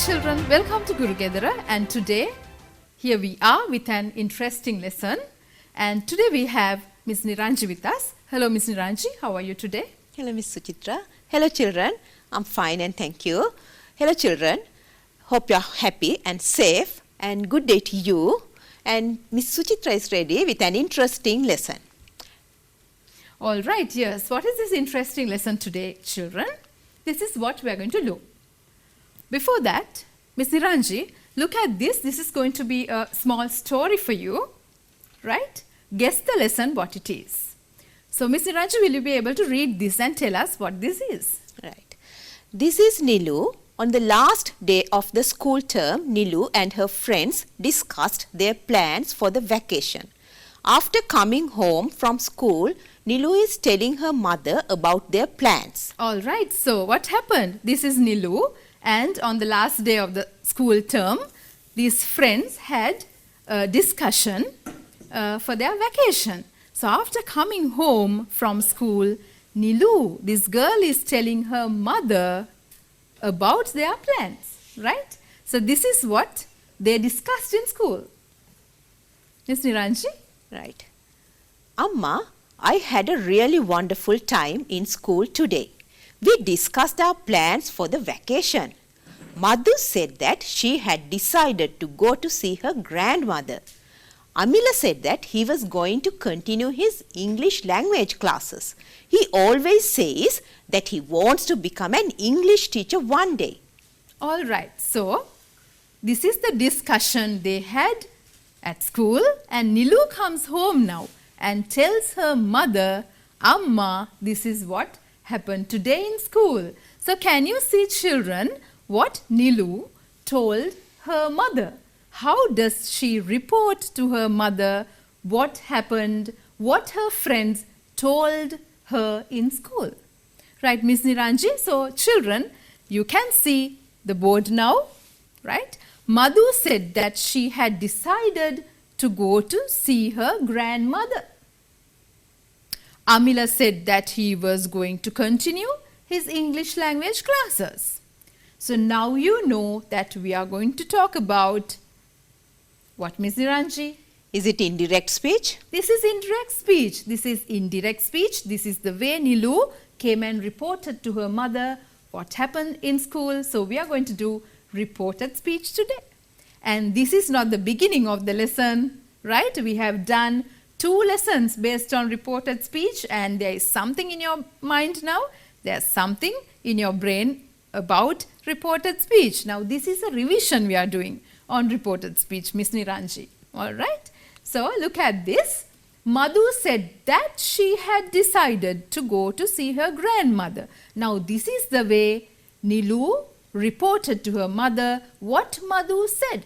children, welcome to Gurugedara, and today here we are with an interesting lesson, and today we have Ms. Niranji with us. Hello Ms. Niranji, how are you today? Hello Ms. Suchitra. Hello children, I'm fine and thank you. Hello children, hope you are happy and safe and good day to you, and Ms. Suchitra is ready with an interesting lesson. Alright, yes, what is this interesting lesson today children? This is what we are going to look. Before that, Ms. Niranji, look at this. This is going to be a small story for you, right? Guess the lesson what it is. So, Ms. Niranji, will you be able to read this and tell us what this is? Right. This is Nilu. On the last day of the school term, Nilu and her friends discussed their plans for the vacation. After coming home from school, Nilu is telling her mother about their plans. Alright, so what happened? This is Nilu. And on the last day of the school term, these friends had a discussion for their vacation. So after coming home from school, Nilu, this girl is telling her mother about their plans, right? So this is what they discussed in school. Ms. Niranji? Right. Amma, I had a really wonderful time in school today. We discussed our plans for the vacation. Madhu said that she had decided to go to see her grandmother. Amila said that he was going to continue his English language classes. He always says that he wants to become an English teacher one day. Alright, so this is the discussion they had at school, and Nilu comes home now and tells her mother, Amma, this is what happened today in school. So can you see children what Nilu told her mother? How does she report to her mother what happened, what her friends told her in school? Right, Ms. Niranji? So children, you can see the board now, right? Madhu said that she had decided to go to see her grandmother. Amila said that he was going to continue his English language classes. So now you know that we are going to talk about what, Ms. Niranji? Is it indirect speech? This is indirect speech. This is indirect speech. This is the way Nilu came and reported to her mother what happened in school. So we are going to do reported speech today. And this is not the beginning of the lesson, right? We have done 2 lessons based on reported speech, and there is something in your mind now. There's something in your brain about reported speech. Now this is a revision we are doing on reported speech, Ms. Niranji. Alright. So look at this. Madhu said that she had decided to go to see her grandmother. Now this is the way Nilu reported to her mother what Madhu said.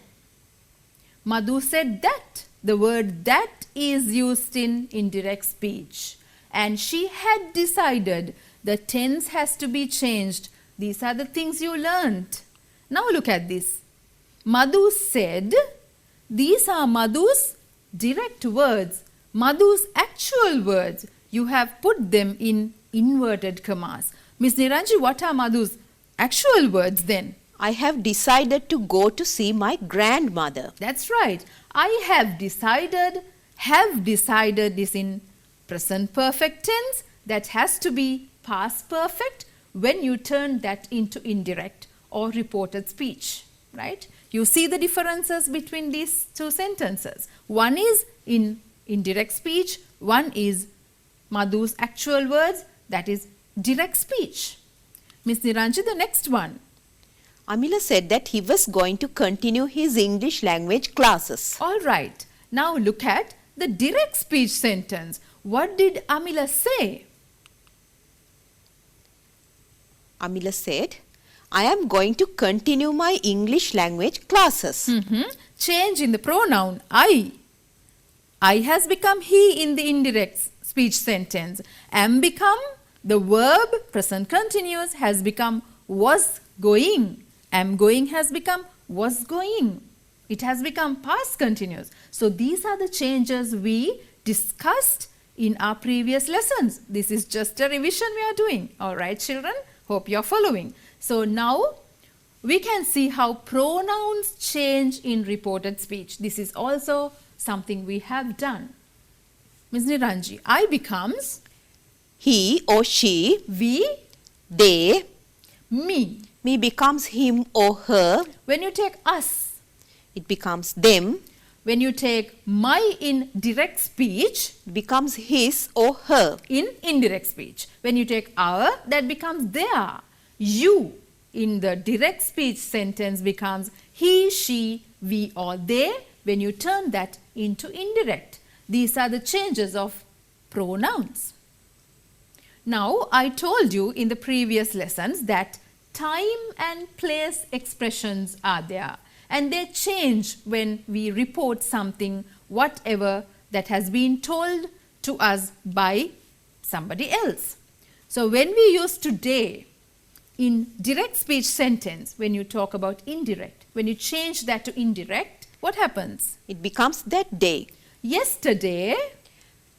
Madhu said that. The word that is used in indirect speech. And she had decided the tense has to be changed. These are the things you learnt. Now look at this. Madhu said, these are Madhu's direct words, Madhu's actual words. You have put them in inverted commas. Ms. Niranji, what are Madhu's actual words then? I have decided to go to see my grandmother. That's right. I have decided is in present perfect tense. That has to be past perfect when you turn that into indirect or reported speech, right? You see the differences between these 2 sentences. One is in indirect speech, one is Madhu's actual words, that is direct speech. Ms. Niranji, the next one. Amila said that he was going to continue his English language classes. Alright, now look at the direct speech sentence. What did Amila say? Amila said, I am going to continue my English language classes. Change in the pronoun I. I has become he in the indirect speech sentence. Am become, the verb present continuous has become was going. Am going has become was going. It has become past continuous. So these are the changes we discussed in our previous lessons. This is just a revision we are doing. Alright children, hope you are following. So now we can see how pronouns change in reported speech. This is also something we have done. Ms. Niranji, I becomes he or she, we, they, me. me becomes him or her, When you take us, it becomes them, when you take my in direct speech, it becomes his or her. in indirect speech. When you take our, that becomes their. You in the direct speech sentence becomes he, she, we or they when you turn that into indirect. These are the changes of pronouns. Now, I told you in the previous lessons that time and place expressions are there and they change when we report something, whatever that has been told to us by somebody else. So, when we use today in direct speech sentence, when you talk about indirect, when you change that to indirect, what happens? It becomes that day, Yesterday,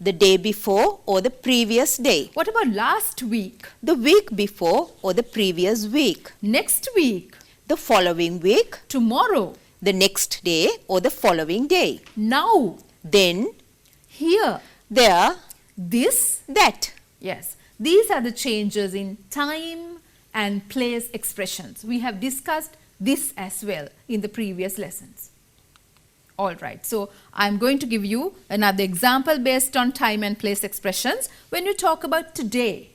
the day before or the previous day, what about last week, the week before or the previous week, next week, the following week, tomorrow, the next day or the following day, now, then, here, there, this. that. Yes, these are the changes in time and place expressions. We have discussed this as well in the previous lessons. All right, so I'm going to give you another example based on time and place expressions. When you talk about today,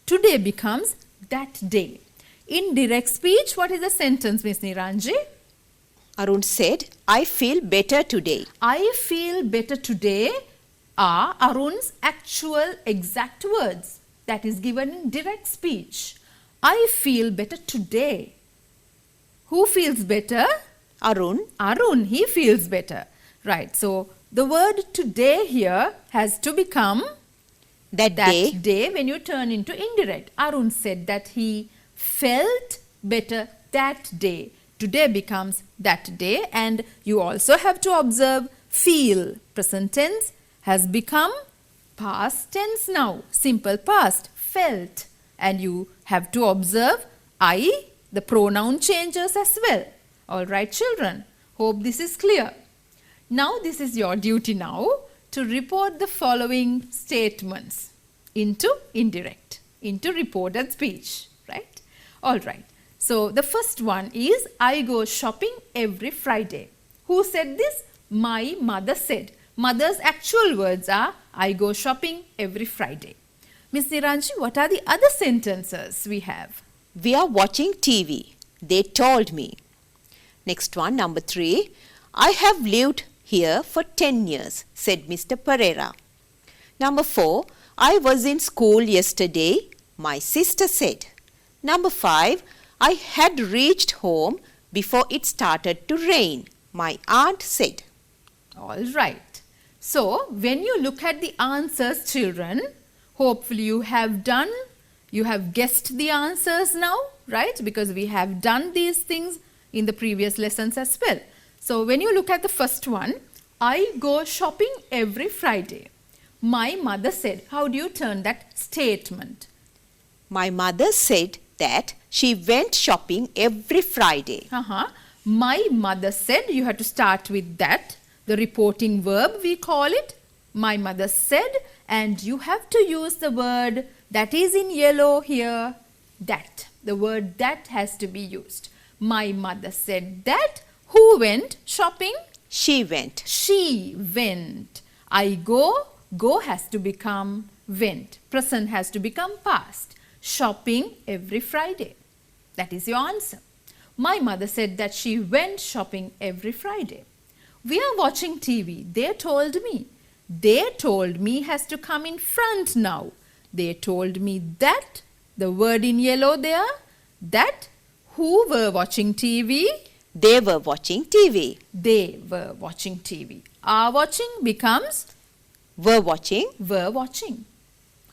today becomes that day. In direct speech, what is the sentence, Ms. Niranji? Arun said, I feel better today. I feel better today are Arun's actual exact words that is given in direct speech. I feel better today. Who feels better? Arun, Arun, he feels better. Right, so the word today here has to become that that day, day when you turn into indirect. Arun said that he felt better that day. Today becomes that day, and you also have to observe feel. Present tense has become past tense now. Simple past, felt. And you have to observe I, the pronoun changes as well. All right, children. Hope this is clear. Now, this is your duty now to report the following statements into indirect, into reported speech, right? All right. So, the first one is I go shopping every Friday. Who said this? My mother said. Mother's actual words are I go shopping every Friday. Ms. Niranji, what are the other sentences we have? we are watching TV. They told me. Next one, number 3. I have lived here for 10 years, said Mr. Pereira. Number 4. I was in school yesterday, my sister said. Number 5. I had reached home before it started to rain, my aunt said. All right. So, when you look at the answers, children, hopefully you have guessed the answers now, right? Because we have done these things in the previous lessons as well. So, when you look at the first one, I go shopping every Friday. My mother said, how do you turn that statement? My mother said that she went shopping every Friday. My mother said, you have to start with that. The reporting verb, we call it. My mother said, and you have to use the word that is in yellow here, that. The word that has to be used. My mother said that. Who went shopping? She went. She went. I go. Go has to become went. Present has to become past. Shopping every Friday. That is your answer. My mother said that she went shopping every Friday. We are watching TV. They told me. They told me has to come in front now. They told me that. The word in yellow there. That. Who were watching TV? They were watching TV. They were watching TV. Are watching becomes Were watching. were watching.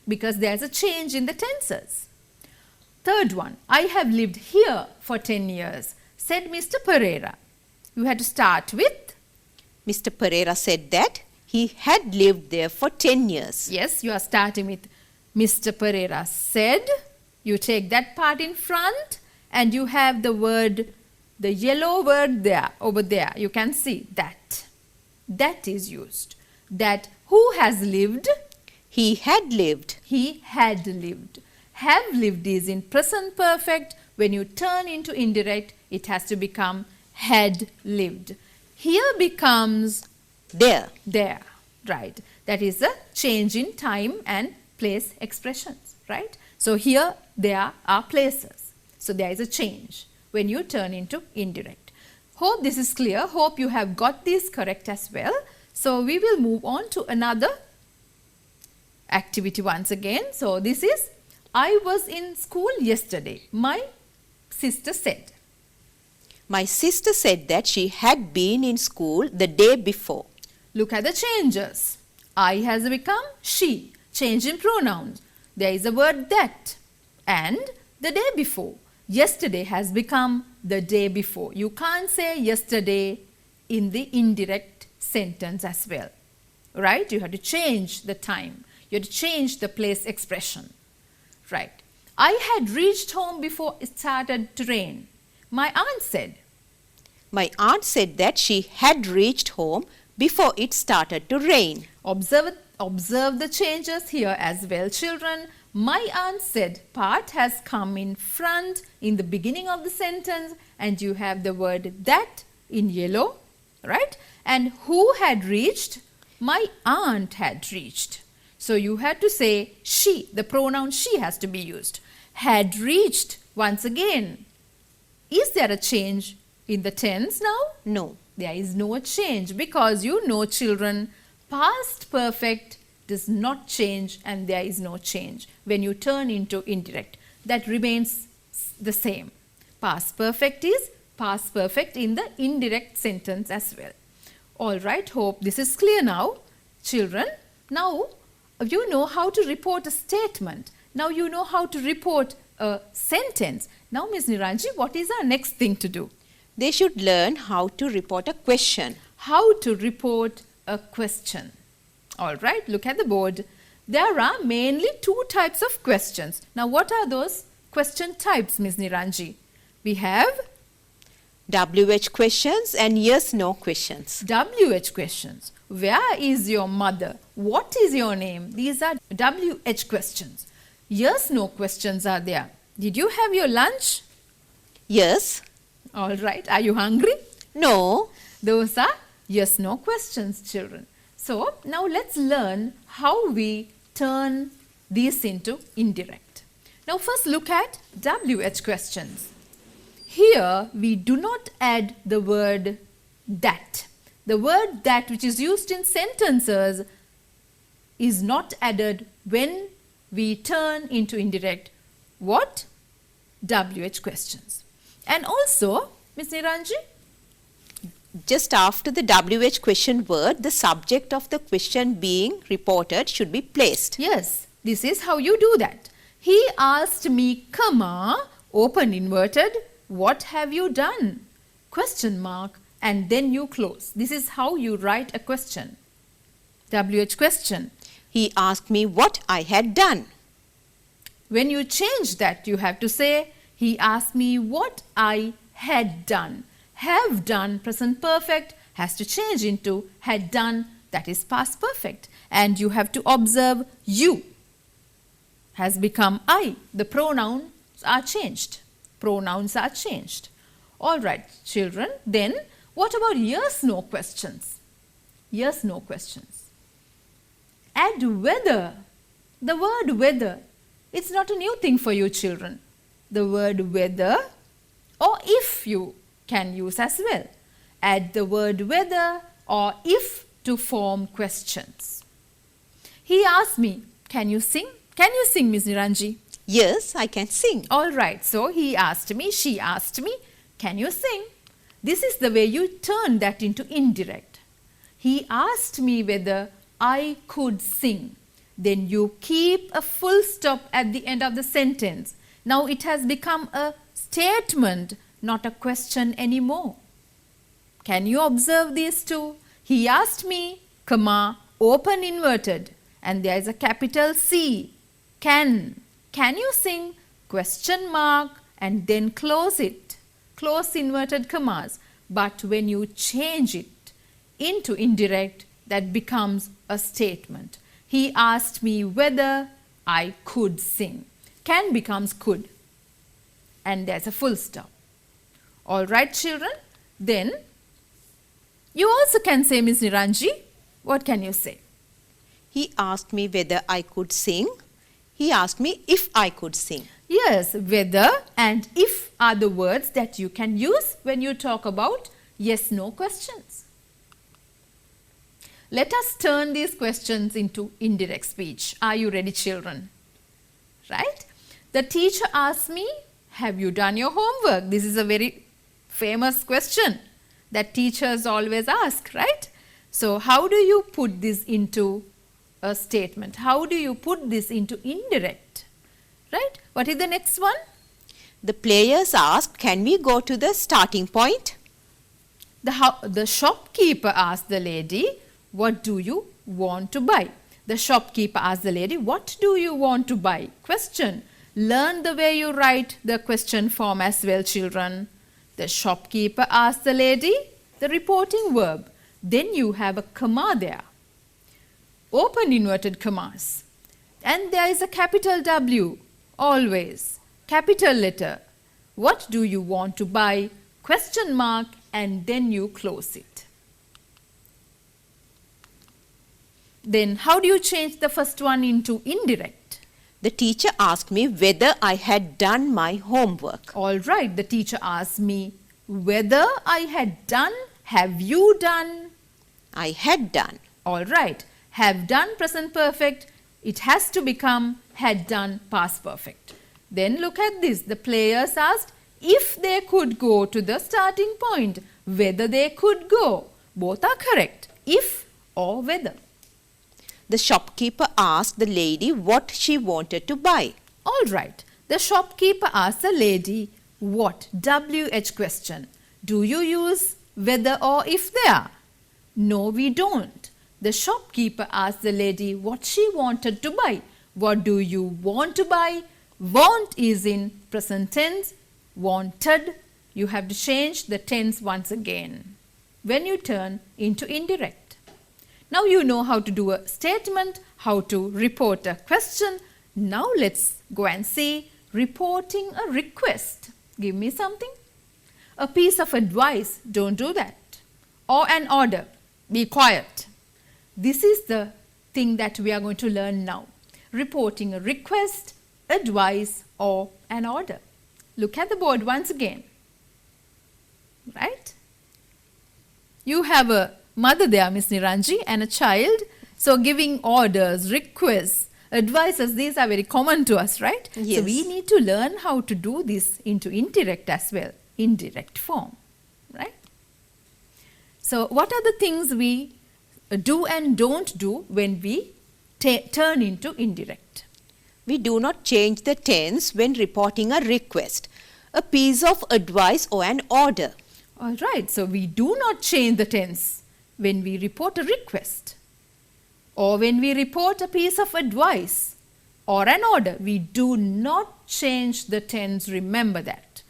Because there's a change in the tenses. Third one. I have lived here for 10 years, said Mr. Pereira. You had to start with. Mr. Pereira said that he had lived there for 10 years. Yes, you are starting with Mr. Pereira said. You take that part in front and you have the word the yellow word there, over there, you can see that. That is used. That who has lived? He had lived. He had lived. Have lived is in present perfect. When you turn into indirect, it has to become had lived. Here becomes There. there, right? That is a change in time and place expressions, right? So here there are places. So there is a change when you turn into indirect. Hope this is clear. Hope you have got this correct as well. So we will move on to another activity once again. So this is, I was in school yesterday. My sister said. My sister said that she had been in school the day before. Look at the changes. I has become she. Change in pronouns. There is a word that. And the day before. Yesterday has become the day before. You can't say yesterday in the indirect sentence as well. Right? You have to change the time. You have to change the place expression. Right. I had reached home before it started to rain. My aunt said. My aunt said that she had reached home before it started to rain. Observe the changes here as well, children. My aunt said part has come in front in the beginning of the sentence, and you have the word that in yellow, right? And who had reached? My aunt had reached. So you had to say she, the pronoun she has to be used. Had reached, once again. Is there a change in the tense now? No. There is no change because you know, children, past perfect does not change and there is no change when you turn into indirect. That remains the same. Past perfect is past perfect in the indirect sentence as well. All right, hope this is clear now, children. Now you know how to report a statement. Now you know how to report a sentence. Now, Ms. Niranji, what is our next thing to do? They should learn how to report a question. How to report a question. All right, look at the board. There are mainly two types of questions. Now, what are those question types, Ms. Niranji? We have WH questions and yes/no questions. WH questions. Where is your mother? What is your name? These are WH questions. Yes/no questions are there. Did you have your lunch? Yes. All right. Are you hungry? No. Those are yes/no questions, children. So now let's learn how we turn these into indirect. Now first look at WH questions. Here we do not add the word that. The word that which is used in sentences is not added when we turn into indirect. What? WH questions. And also, Ms. Niranji, just after the WH question word, the subject of the question being reported should be placed. yes, this is how you do that. He asked me, comma, open inverted, what have you done? Question mark, and then you close. This is how you write a question. WH question. He asked me what I had done. When you change that, you have to say, he asked me what I had done. Have done, present perfect, has to change into had done, that is past perfect. And you have to observe you has become I. The pronouns are changed. Pronouns are changed. All right, children. Then what about yes/no questions? Yes/no questions. Add whether. The word whether. It's not a new thing for you, children. The word whether or if you can use as well. Add the word whether or if to form questions. He asked me, can you sing? Can you sing, Ms. Niranji? Yes, I can sing. All right, so he asked me, she asked me, can you sing? This is the way you turn that into indirect. He asked me whether I could sing. Then you keep a full stop at the end of the sentence. Now it has become a statement, not a question anymore. Can you observe these two? He asked me, comma, open inverted, and there is a capital C. Can you sing? Question mark, and then close it. close inverted commas. But when you change it into indirect, that becomes a statement. He asked me whether I could sing. Can becomes could. And there's a full stop. All right, children. Then you also can say, Ms. Niranji, what can you say? He asked me whether I could sing. He asked me if I could sing. Yes, whether and if are the words that you can use when you talk about yes-no questions. Let us turn these questions into indirect speech. Are you ready, children? Right? The teacher asked me, have you done your homework? This is a very famous question that teachers always ask, right? So how do you put this into a statement? How do you put this into indirect? Right? What is the next one? The players asked, can we go to the starting point? The shopkeeper asked the lady, what do you want to buy? The shopkeeper asked the lady, what do you want to buy? Question. Learn the way you write the question form as well, children. The shopkeeper asked the lady, the reporting verb. Then you have a comma there. Open inverted commas. And there is a capital W, always. Capital letter. What do you want to buy? Question mark, and then you close it. Then how do you change the first one into indirect? The teacher asked me whether I had done my homework. All right, the teacher asked me whether I had done. Have you done? I had done. All right, have done present perfect. It has to become had done past perfect. Then look at this. The players asked if they could go to the starting point, whether they could go. Both are correct, if or whether. The shopkeeper asked the lady what she wanted to buy. All right, the shopkeeper asked the lady what? WH question. Do you use whether or if there? No, we don't. The shopkeeper asked the lady what she wanted to buy. What do you want to buy? Want is in present tense. Wanted. You have to change the tense once again when you turn into indirect. Now you know how to do a statement, how to report a question. Now let's go and see reporting a request. Give me something. A piece of advice, don't do that. Or an order, be quiet. This is the thing that we are going to learn now. Reporting a request, advice or an order. Look at the board once again. Right? You have a mother there, Miss Niranji, and a child. So giving orders, requests, advices, these are very common to us, right? Yes. So we need to learn how to do this into indirect as well, indirect form, right? So what are the things we do and don't do when we turn into indirect? We do not change the tense when reporting a request, a piece of advice or an order. All right, so we do not change the tense when we report a request or when we report a piece of advice or an order. We do not change the tense, remember that.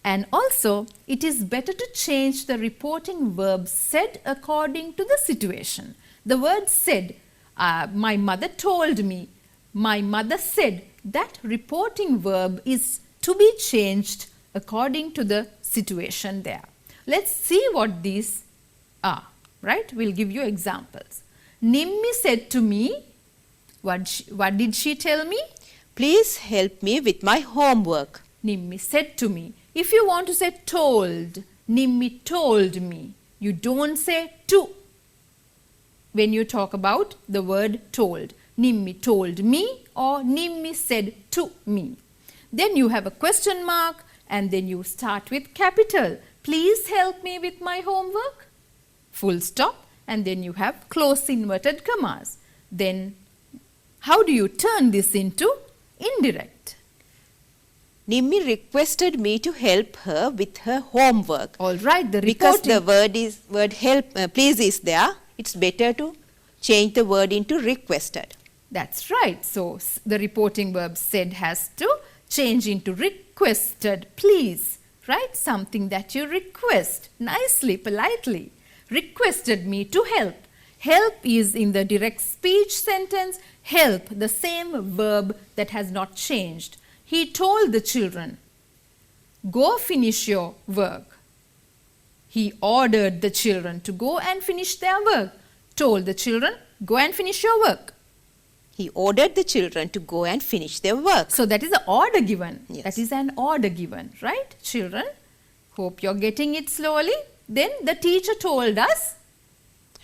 And also, it is better to change the reporting verb said according to the situation. The word said, my mother told me, my mother said, that reporting verb is to be changed according to the situation there. Let's see what these are, right? We'll give you examples. Nimmi said to me, what did she tell me? Please help me with my homework. Nimmi said to me. If you want to say told, Nimmi told me. You don't say to when you talk about the word told. Nimmi told me or Nimmi said to me. Then you have a question mark and then you start with capital. Please help me with my homework. Full stop, and then you have close inverted commas. Then how do you turn this into indirect? Nimmi requested me to help her with her homework. All right, the Because reporting. the word help, please is there, it's better to change the word into requested. That's right. So the reporting verb said has to change into requested. Please right? Something that you request nicely, politely. Requested me to help. Help is in the direct speech sentence. Help, the same verb that has not changed. He told the children, go finish your work. He ordered the children to go and finish their work. Told the children, go and finish your work. He ordered the children to go and finish their work. So that is an order given. Yes. That is an order given, right, children? Hope you're getting it slowly. Then the teacher told us.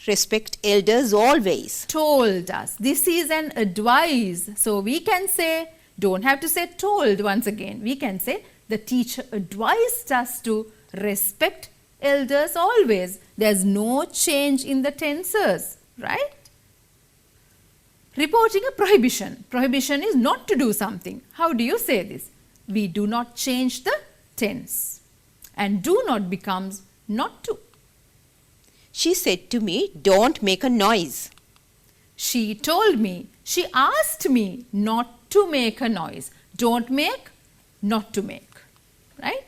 Respect elders always. Told us. This is an advice. So we can say, don't have to say told once again. We can say the teacher advised us to respect elders always. There's no change in the tenses, right? Reporting a prohibition. Prohibition is not to do something. How do you say this? We do not change the tense. And do not becomes not to. She said to me, don't make a noise. She told me, she asked me not to make a noise. Don't make, not to make, right?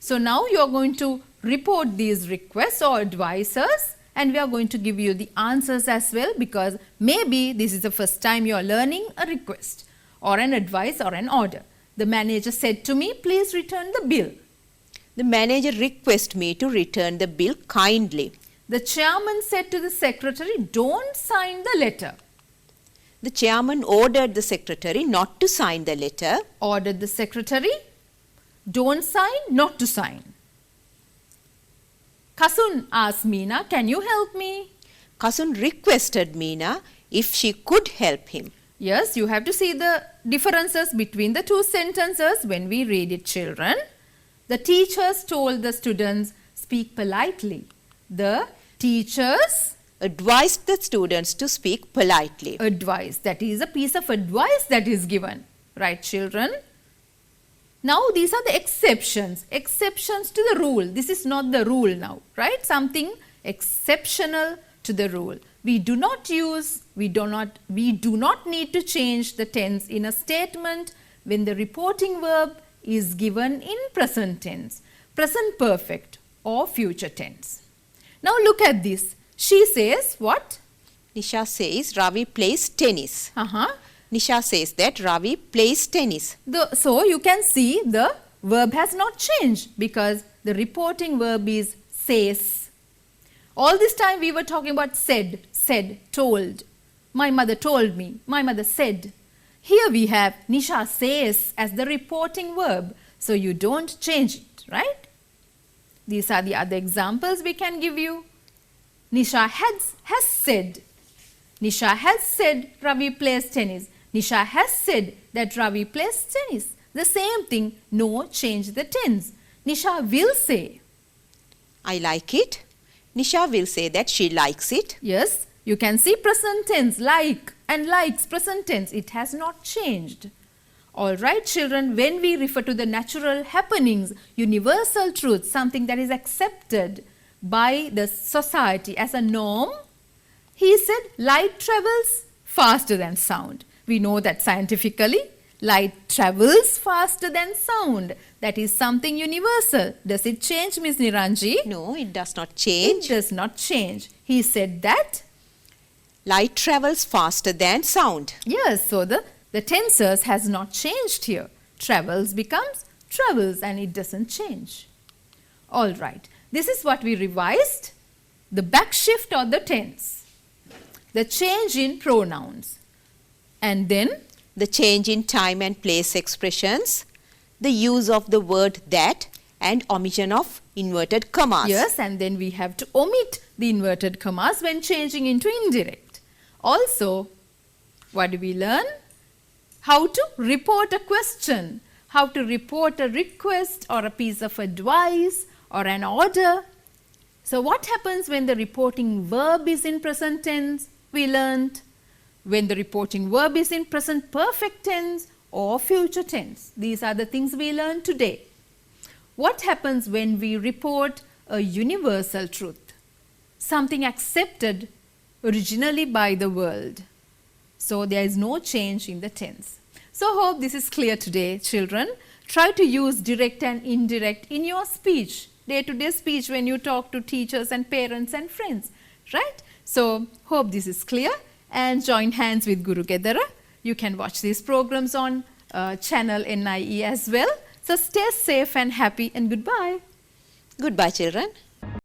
So now you are going to report these requests or advices, and we are going to give you the answers as well, because maybe this is the first time you are learning a request or an advice or an order. The manager said to me, please return the bill. The manager requested me to return the bill kindly. The chairman said to the secretary, don't sign the letter. The chairman ordered the secretary not to sign the letter. Ordered the secretary, don't sign, not to sign. Kasun asked Meena, can you help me? Kasun requested Meena if she could help him. Yes, you have to see the differences between the two sentences when we read it, children. The teachers told the students, speak politely. The teachers Advised the students to speak politely. advise. That is a piece of advice that is given. Right, children? Now, these are the exceptions. Exceptions to the rule. This is not the rule now, right? Something exceptional to the rule. We do not need to change the tense in a statement when the reporting verb is given in present tense, present perfect or future tense. Now look at this. She says what? Nisha says Ravi plays tennis. Uh-huh. Nisha says that Ravi plays tennis. So you can see the verb has not changed because the reporting verb is says. All this time we were talking about said, told. My mother told me, my mother said. Here we have Nisha says as the reporting verb. So you don't change it, right? These are the other examples we can give you. Nisha has said. Nisha has said Ravi plays tennis. Nisha has said that Ravi plays tennis. The same thing, no change the tense. Nisha will say. I like it. Nisha will say that she likes it. Yes, you can see present tense, like and likes, present tense. It has not changed. Alright children, when we refer to the natural happenings, universal truth, something that is accepted by the society as a norm, he said light travels faster than sound. We know that scientifically, light travels faster than sound. That is something universal. Does it change, Ms. Niranji? No, it does not change. It does not change. He said that light travels faster than sound. yes, so the tenses has not changed here. Travels becomes travels and it doesn't change. All right. This is what we revised. The back shift or the tense. The change in pronouns. And then The change in time and place expressions. The use of the word that and omission of inverted commas. yes, and then we have to omit the inverted commas when changing into indirect. Also, what do we learn? How to report a question, how to report a request or a piece of advice or an order. So what happens when the reporting verb is in present tense? We learned when the reporting verb is in present perfect tense or future tense. These are the things we learned today. What happens when we report a universal truth, something accepted originally by the world? So there is no change in the tense. So hope this is clear today, children. Try to use direct and indirect in your speech, day-to-day speech when you talk to teachers and parents and friends, right? So, hope this is clear, and join hands with Guru Gedara. You can watch these programs on channel NIE as well. So, stay safe and happy, and goodbye. Goodbye, children.